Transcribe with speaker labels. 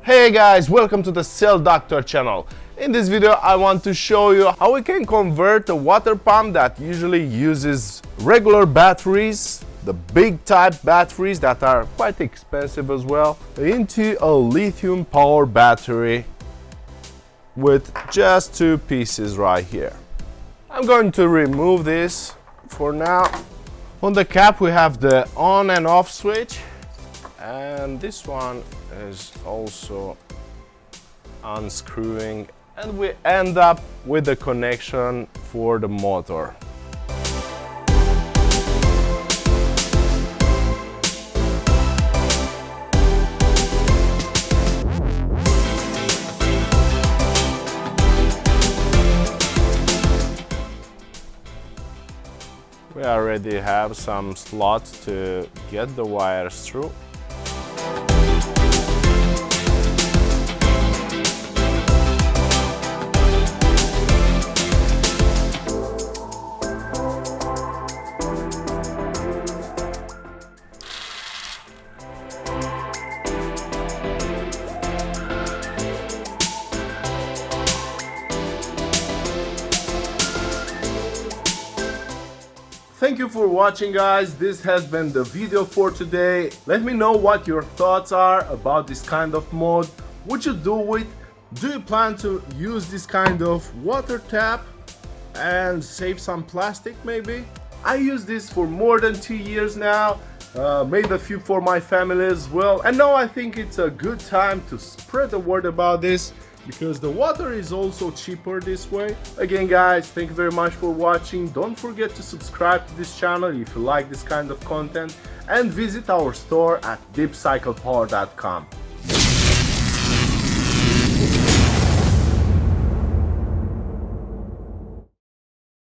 Speaker 1: Hey guys, welcome to the Cell Doctor channel. In this video I want to show you how we can convert a water pump that usually uses regular batteries, the big type batteries that are quite expensive as well, into a lithium power battery with just two pieces right here. I'm going to remove this for now. On the cap we have the on and off switch, and this one is also unscrewing, and we end up with the connection for the motor. We already have some slots to get the wires through. Thank you for watching, guys. This has been the video for today. Let me know what your thoughts are about this kind of mod. Would you do it? Do you plan to use this kind of water tap and save some plastic maybe? I use this for more than 2 years now. Made a few for my family as well, and now I think it's a good time to spread the word about this, because the water is also cheaper this way. Again guys, thank you very much for watching. Don't forget to subscribe to this channel if you like this kind of content, and visit our store at deepcyclepower.com.